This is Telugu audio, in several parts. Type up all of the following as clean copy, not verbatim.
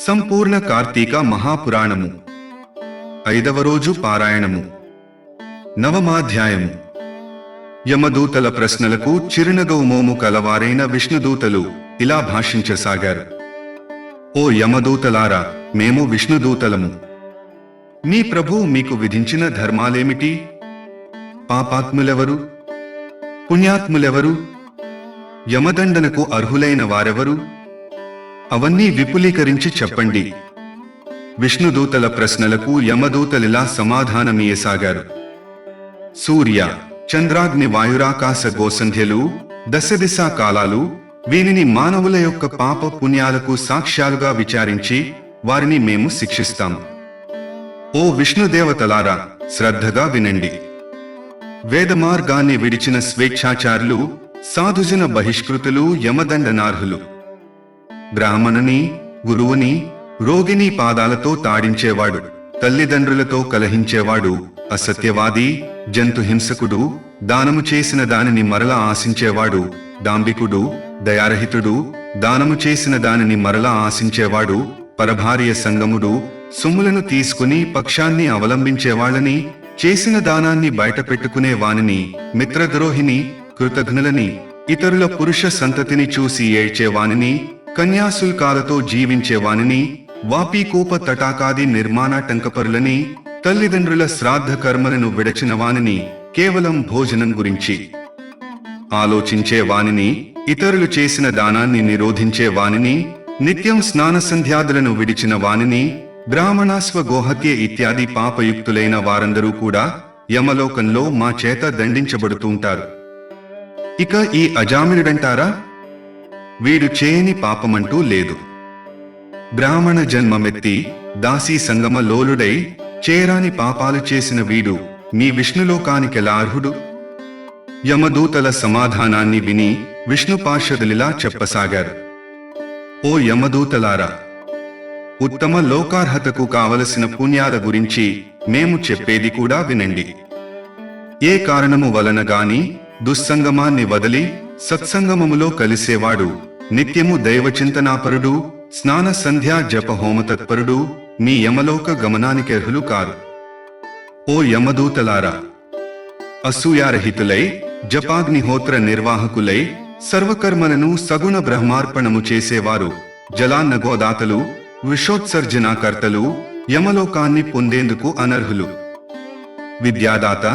సంపూర్ణ కార్తీక మహాపురాణము 5వ రోజు పారాయణము. నవమాధ్యాయము. యమదూతల ప్రశ్నలకు చిరునగవుమోము కలవారైన విష్ణుదూతలు ఇలా భాషించసాగారు. ఓ యమదూతలారా, మేము విష్ణుదూతలము. మీ ప్రభువు మీకు విధించిన ధర్మాలేమిటి? పాపాత్ములెవరు? పుణ్యాత్ములెవరు? యమదండనకు అర్హులైన వారెవరు? అవన్నీ విపులీకరించి చెప్పండి. విష్ణుదూతల ప్రశ్నలకు యమదూతలిలా సమాధానమియసాగారు. సూర్య, చంద్రాగ్ని, వాయురాకాశ గోసంధ్యలు, దశదిశా కాలాలు, వీనిని మానవుల యొక్క పాప పుణ్యాలకు సాక్ష్యాలుగా విచారించి వారిని మేము శిక్షిస్తాం. ఓ విష్ణుదేవతలారా, శ్రద్ధగా వినండి. వేదమార్గాన్ని విడిచిన స్వేచ్ఛాచారులు, సాధుజన బహిష్కృతులు యమదండనార్హులు. బ్రాహ్మణుని, గురువుని, రోగిని పాదాలతో తాడించేవాడు, తల్లిదండ్రులతో కలహించేవాడు, అసత్యవాది, జంతుహింసకుడు, దానము చేసిన దానిని మరలా ఆశించేవాడు, డాంబికుడు, దయారహితుడు, దానము చేసిన దానిని మరలా ఆశించేవాడు, పరభార్య సంగముడు, సొమ్ములను తీసుకుని పక్షాన్ని అవలంబించేవాళ్ళని, చేసిన దానాన్ని బయటపెట్టుకునే వానిని, మిత్రద్రోహిని, కృతఘ్నులని, ఇతరుల పురుష సంతతిని చూసి ఏడ్చేవానిని, కన్యాశుల్కాలతో జీవించేవానిని, వాపీకోప తటాకాది నిర్మాణాటంకపరులని, తల్లిదండ్రుల శ్రాద్ధ కర్మలను విడచిన వానిని, కేవలం భోజనం గురించి ఆలోచించే వానిని, ఇతరులు చేసిన దానాన్ని నిరోధించే వానిని, నిత్యం స్నాన సంధ్యాదులను విడిచిన వానిని, బ్రాహ్మణాస్వ గోహత్య ఇత్యాది పాపయుక్తులైన వారందరూ కూడా యమలోకంలో మా చేత దండించబడుతుంటారు. ఇక ఈ అజామినుడంటారా? వీడు చేయని పాపమంటూ లేదు. బ్రాహ్మణ జన్మమెత్తి దాసీ సంగమ లోలుడై చేరాని పాపాలు చేసిన వీడు మీ విష్ణులోకానికెలా అర్హుడు? యమదూతల సమాధానాన్ని విని విష్ణు పార్షదులిలా చెప్పసాగారు. ఓ యమదూతలారా, ఉత్తమ లోకార్హతకు కావలసిన పుణ్యాల గురించి మేము చెప్పేది కూడా వినండి. ఏ కారణము వలన గాని దుస్సంగమాన్ని వదిలి సత్సంగమములో కలిసేవాడు నిత్యము దైవచింతనాపరుడు, స్నాన సంధ్యా జప హోమ తత్పరుడు మీ యమలోక గమనానికి అర్హులు కారు. ఓ యమదూతలారా, అసూయారహితులై జపాగ్నిహోత్ర నిర్వాహకులై సర్వకర్మలను సగుణ బ్రహ్మార్పణము చేసేవారు, జలాన్నగోదాతలు, విషోత్సర్జనాకర్తలు యమలోకాన్ని పొందేందుకు అనర్హులు. విద్యాదాత,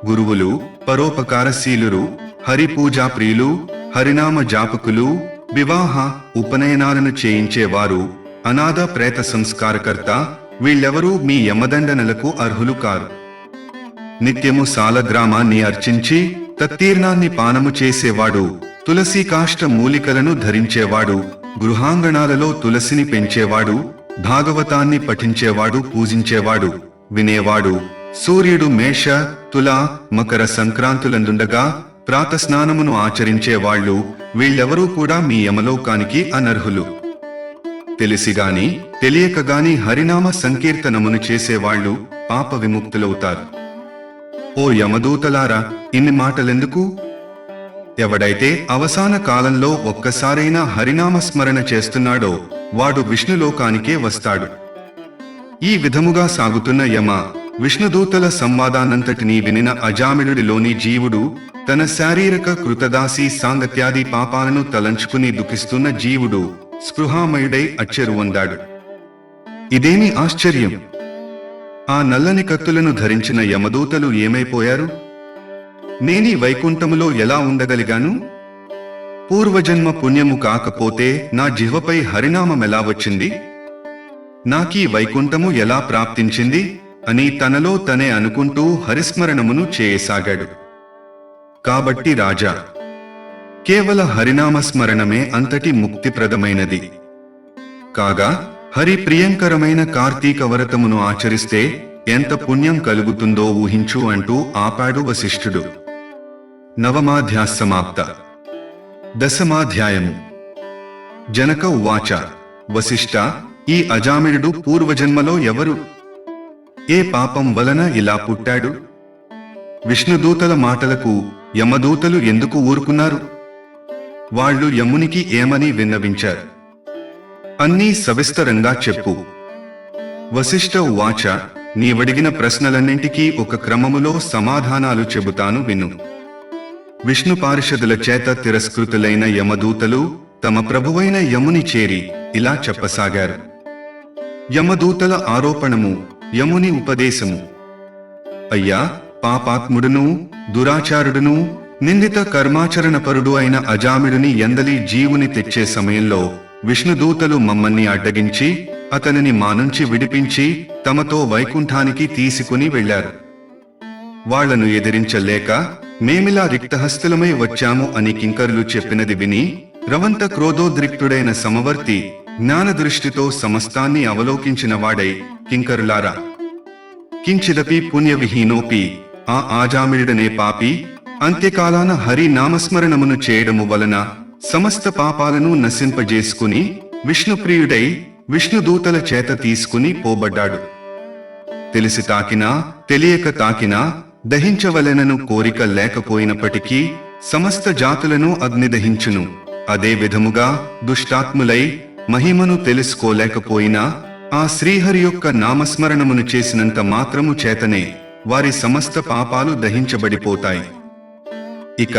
గురువులు, పరోపకారశీలురు, హరిపూజా ప్రియులు, హరినామ జాపకులు, వివాహ ఉపనయనాలను చేయించేవారు, అనాథ ప్రేత సంస్కారకర్త, వీళ్ళెవరూ మీ యమదండనలకు అర్హులు కారు. నిత్యము సాలగ్రామాన్ని అర్చించి తత్తీర్ణాన్ని పానము చేసేవాడు, తులసి కాష్ట మూలికలను ధరించేవాడు, గృహాంగణాలలో తులసిని పెంచేవాడు, భాగవతాన్ని పఠించేవాడు, పూజించేవాడు, వినేవాడు, సూర్యుడు మేష, తుల, మకర సంక్రాంతులందుండగా ప్రాతస్నానమును ఆచరించేవాళ్లు, వీళ్ళెవరూ కూడా మీ యమలోకానికి అనర్హులు. తెలిసిగాని తెలియకగాని హరినామ సంకీర్తనమును చేసేవాళ్లు పాప విముక్తులవుతారు. ఓ యమదూతలారా, ఇన్ని మాటలెందుకు? ఎవడైతే అవసాన కాలంలో ఒక్కసారైనా హరినామస్మరణ చేస్తున్నాడో వాడు విష్ణులోకానికే వస్తాడు. ఈ విధముగా సాగుతున్న యమ విష్ణుదూతల సంవాదానంతటినీ వినిన అజామిళుడిలోని జీవుడు తన శారీరక కృతదాసి సాంగత్యాది పాపాలను తలంచుకుని దుఃఖిస్తున్న జీవుడు స్పృహామయుడై అచ్చెరువొందాడు. ఇదేమి ఆశ్చర్యం! ఆ నల్లని కత్తులను ధరించిన యమదూతలు ఏమైపోయారు? నేనీ వైకుంఠములో ఎలా ఉండగలిగాను? పూర్వజన్మ పుణ్యము కాకపోతే నా జిహ్వపై హరినామమెలా వచ్చింది? నాకీ వైకుంఠము ఎలా ప్రాప్తించింది అని తనలో తనే అనుకుంటూ హరిస్మరణమును చేయసాగాడు. కాబట్టి రాజా, కేవల హరినామస్మరణమే అంతటి ముక్తిప్రదమైనది. కాగా హరి ప్రియంకరమైన కార్తీక వ్రతమును ఆచరిస్తే ఎంత పుణ్యం కలుగుతుందో ఊహించు అంటూ ఆపాడు వశిష్ఠుడు. నవమాధ్యాసమాప్త. దశమాధ్యాయము. జనక ఉవాచ. వశిష్ఠ, ఈ అజామిళుడు పూర్వజన్మలో ఎవరు? ఏ పాపం వలన ఇలా పుట్టాడు? విష్ణుదూతల మాటలకు యమదూతలు ఎందుకు ఊరుకున్నారు? వాళ్ళు యమునికి ఏమని విన్నవించారు? అన్నీ సవిస్తరంగా చెప్పు. వశిష్ఠ ఉవాచ, నీవడిగిన ప్రశ్నలన్నింటికీ ఒక క్రమములో సమాధానాలు చెబుతాను విను. విష్ణు పారిషదుల చేత తిరస్కృతులైన యమదూతలు తమ ప్రభువైన యముని చేరి ఇలా చెప్పసాగారు. యమదూతల ఆరోపణము, యముని ఉపదేశము. అయ్యా, పాపాత్ముడును దురాచారుడును నిందిత కర్మాచరణపరుడు అయిన అజామిడుని ఎందలి జీవుని తెచ్చే సమయంలో విష్ణుదూతలు మమ్మల్ని అడ్డగించి అతనిని మా నుంచి విడిపించి తమతో వైకుంఠానికి తీసుకుని వెళ్లారు. వాళ్లను ఎదిరించలేక మేమిలా రిక్తహస్తులమై వచ్చాము అని కింకరులు చెప్పినది విని రవంత క్రోధోద్రిక్తుడైన సమవర్తి జ్ఞానదృష్టితో సమస్తాన్ని అవలోకించిన వాడై, కింకరులారా, కించిదపి పుణ్యవిహీనోపి ఆ ఆజామిడనే పాపి అంత్యకాలాన హరి నామస్మరణమును చేయడము వలన సమస్త పాపాలను నశింపజేసుకుని విష్ణుప్రియుడై విష్ణుదూతల చేత తీసుకుని పోబడ్డాడు. తెలిసి తాకినా తెలియక తాకినా దహించవలెనను కోరిక లేకపోయినప్పటికీ సమస్త జాతులను అగ్ని దహించును. అదే విధముగా దుష్టాత్ములై మహిమను తెలుసుకోలేకపోయినా ఆ శ్రీహరి యొక్క నామస్మరణమును చేసినంత మాత్రము చేతనే వారి సమస్త పాపాలు దహించబడిపోతాయి. ఇక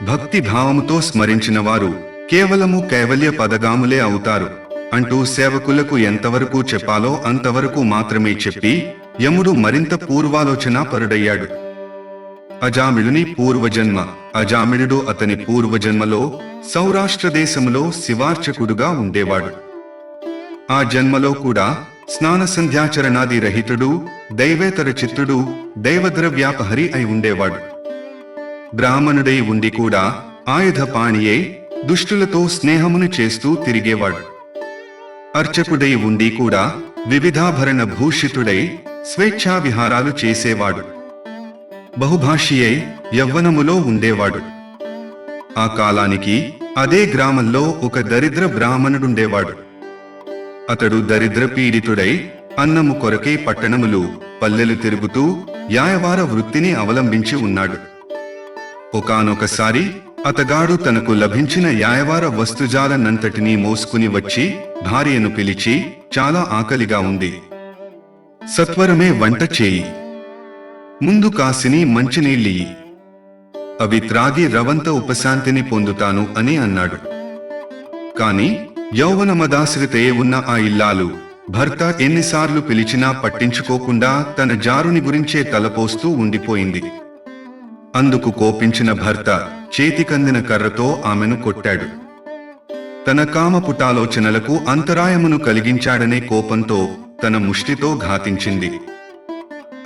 భక్తి భావముతో స్మరించిన వారు కేవలము కైవల్య పదగాములే అవుతారు అంటూ సేవకులకు ఎంతవరకు చెప్పాలో అంతవరకు మాత్రమే చెప్పి యముడు మరింత పూర్వాలోచన పరుడయ్యాడు. అజామిడుని పూర్వజన్మ. అజామిడు అతని పూర్వజన్మలో సౌరాష్ట్ర దేశములో శివార్చకుడుగా ఉండేవాడు. ఆ జన్మలో కూడా స్నాన సంధ్యాచరణాది రహితుడు, దైవేతర చిత్తుడు, దైవద్రవ్యాపహరి అయి ఉండేవాడు. బ్రాహ్మణుడై ఉండి కూడా ఆయుధపాణియై దుష్టులతో స్నేహమును చేస్తూ తిరిగేవాడు. అర్చకుడై ఉండి కూడా వివిధాభరణ భూషితుడై స్వేచ్ఛా విహారాలు చేసేవాడు. బహుభాషియై యవ్వనములో ఉండేవాడు. ఆ కాలానికి అదే గ్రామంలో ఒక దరిద్ర బ్రాహ్మణుడుండేవాడు. అతడు దరిద్ర పీడితుడై అన్నము కొరకై పట్టణములు పల్లెలు తిరుగుతూ యాయవార వృత్తిని అవలంబించి ఉన్నాడు. ఒకానొకసారి అతగాడు తనకు లభించిన యాయవార వస్తుజాలనంతటినీ మోసుకుని వచ్చి భార్యను పిలిచి, చాలా ఆకలిగా ఉంది, సత్వరమే వంట చేయి, ముందు కాసిని మంచినీళ్ళియ్యి, అవి త్రాగి రవంత ఉపశాంతిని పొందుతాను అని అన్నాడు. కాని యౌవనమదాశ్రితయే ఉన్న ఆ ఇల్లాలు భర్త ఎన్నిసార్లు పిలిచినా పట్టించుకోకుండా తన జారుని గురించే తలపోస్తూ ఉండిపోయింది. అందుకు కోపించిన భర్త చేతికందిన కర్రతో ఆమెను కొట్టాడు. తన కామపుటాలోచనలకు అంతరాయమును కలిగించాడనే కోపంతో తన ముష్టితో ఘాతించింది.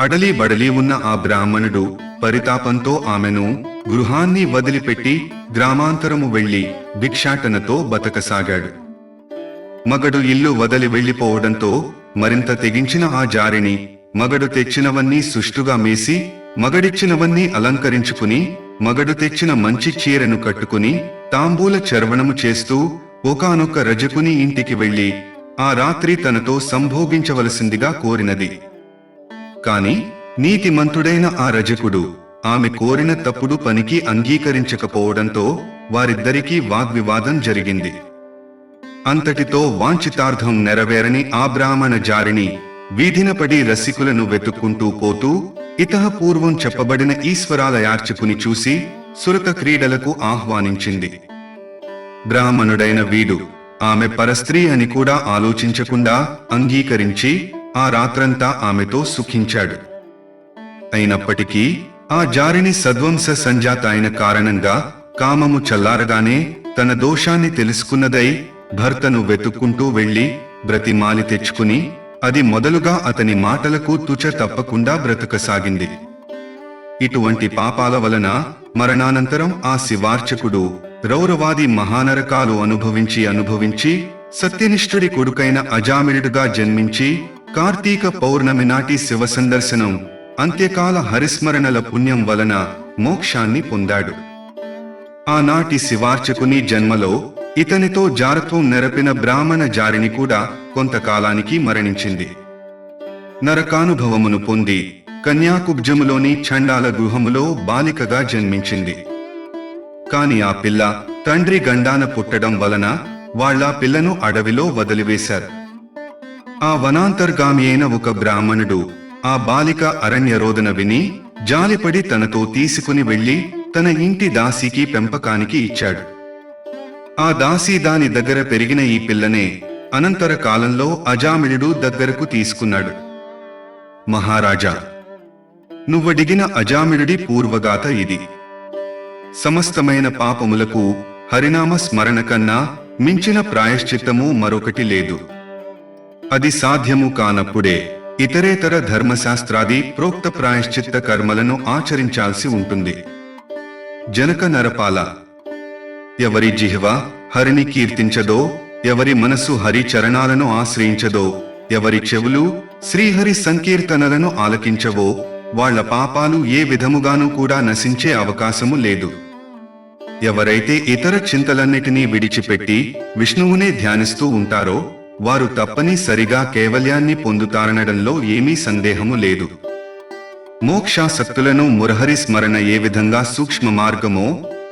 అడలి బడలి ఉన్న ఆ బ్రాహ్మణుడు పరితాపంతో ఆమెను గృహాన్ని వదిలిపెట్టి గ్రామాంతరము వెళ్లి భిక్షాటనతో బతకసాగాడు. మగడు ఇల్లు వదిలి వెళ్లిపోవడంతో మరింత తెగించిన ఆ జారిని మగడు తెచ్చినవన్నీ సుష్టుగా మేసి, మగడిచ్చినవన్నీ అలంకరించుకుని, మగడు తెచ్చిన మంచి చీరను కట్టుకుని తాంబూల చర్వణము చేస్తూ ఒకానొక రజకుని ఇంటికి వెళ్లి ఆ రాత్రి తనతో సంభోగించవలసిందిగా కోరినది. కాని నీతిమంతుడైన ఆ రజకుడు ఆమె కోరిన తప్పుడు పనికి అంగీకరించకపోవడంతో వారిద్దరికీ వాగ్వివాదం జరిగింది. అంతటితో వాంఛితార్థం నెరవేరని ఆ బ్రాహ్మణ జారిని వీధినపడి రసికులను వెతుక్కుంటూ పోతూ ఇతః పూర్వం చెప్పబడిన ఈశ్వరాలయార్చకుని చూసి సురత క్రీడలకు ఆహ్వానించింది. బ్రాహ్మణుడైన వీడు ఆమె పరస్త్రీ అని కూడా ఆలోచించకుండా అంగీకరించి ఆ రాత్రంతా ఆమెతో సుఖించాడు. అయినప్పటికీ ఆ జారిని సద్వంశ సంజాత అయిన కారణంగా కామము చల్లారగానే తన దోషాన్ని తెలుసుకున్నదై భర్తను వెతుక్కుంటూ వెళ్లి బ్రతిమాలి తెచ్చుకుని అది మొదలుగా అతని మాటలకు తుచ తప్పకుండా బ్రతకసాగింది. ఇటువంటి పాపాల వలన మరణానంతరం ఆ శివార్చకుడు రౌరవాది మహానరకాలు అనుభవించి సత్యనిష్ఠుడి కొడుకైన అజామిళుడుగా జన్మించి కార్తీక పౌర్ణమి నాటి శివ సందర్శనం, అంత్యకాల హరిస్మరణల పుణ్యం వలన మోక్షాన్ని పొందాడు. ఆనాటి శివార్చకుని జన్మలో ఇతనితో జారత్వం నెరపిన బ్రాహ్మణ జారిని కూడా కొంతకాలానికి మరణించింది. నరకానుభవమును పొంది కన్యాకుబ్జములోని చండాల గృహములో బాలికగా జన్మించింది. కాని ఆ పిల్ల తండ్రి గండాన పుట్టడం వలన వాళ్ళ పిల్లను అడవిలో వదిలివేశారు. ఆ వనాంతర్గామి అయిన ఒక బ్రాహ్మణుడు ఆ బాలిక అరణ్యరోదన విని జాలిపడి తనతో తీసుకుని వెళ్లి తన ఇంటి దాసీకి పెంపకానికి ఇచ్చాడు. ఆ దాసీ దాని దగ్గర పెరిగిన ఈ పిల్లనే అనంతర కాలంలో అజామిళుడు దగ్గరకు తీసుకున్నాడు. మహారాజా, నువ్వడిగిన అజామిళుడి పూర్వగాథ ఇది. సమస్తమైన పాపములకు హరినామ స్మరణ కన్నా మించిన ప్రాయశ్చిత్తము మరొకటి లేదు. అది సాధ్యము కానప్పుడే ఇతరేతర ధర్మశాస్త్రాది ప్రోక్త ప్రాయశ్చిత్త కర్మలను ఆచరించాల్సి ఉంటుంది. జనక నరపాల, ఎవరి జిహ్వ హరిని కీర్తించదో, ఎవరి మనసు హరి చరణాలను ఆశ్రయించదో, ఎవరి చెవులు శ్రీహరి సంకీర్తనలను ఆలకించవో వాళ్ల పాపాలు ఏ విధముగానూ కూడా నశించే అవకాశము లేదు. ఎవరైతే ఇతర చింతలన్నిటినీ విడిచిపెట్టి విష్ణువునే ధ్యానిస్తూ ఉంటారో వారు తప్పనిసరిగా కైవల్యాన్ని పొందుతారనడంలో ఏమీ సందేహము లేదు. మోక్షాసక్తులను మురహరి స్మరణ ఏ విధంగా సూక్ష్మ మార్గమో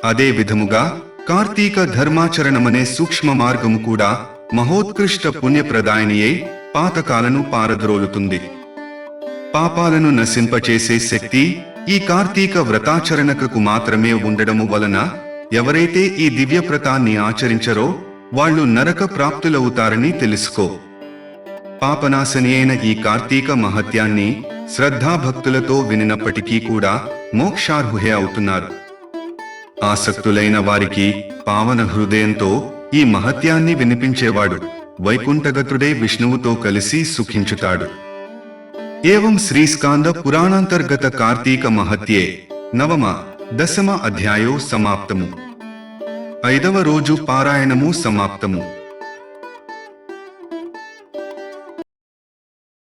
అదే విధముగా కార్తీక ధర్మాచరణమనే సూక్ష్మ మార్గము కూడా మహోత్కృష్ట పుణ్యప్రదాయినియై పాతకాలను పారద్రోలుతుంది. పాపాలను నశింపచేసే శక్తి ఈ కార్తీక వ్రతాచరణకు మాత్రమే ఉండడము వలన ఎవరైతే ఈ దివ్యవ్రతాన్ని ఆచరించరో వాళ్ళు నరక ప్రాప్తులవుతారని తెలుసుకో. పాపనాశని అయిన ఈ కార్తీక మహత్యాన్ని శ్రద్ధాభక్తులతో వినినప్పటికీ కూడా మోక్షార్హులే అవుతున్నారు. ఆసక్తులైన వారికి పావన హృదయంతో ఈ మహత్యాన్ని వినిపించేవాడు వైకుంఠగతుడే విష్ణువుతో కలిసి సుఖించుతాడు. ఏవం శ్రీస్కాంద పురాణాంతర్గత కార్తీక మహత్యే నవమ దశమ అధ్యాయో సమాప్తము. 5వ రోజు పారాయణము సమాప్తము.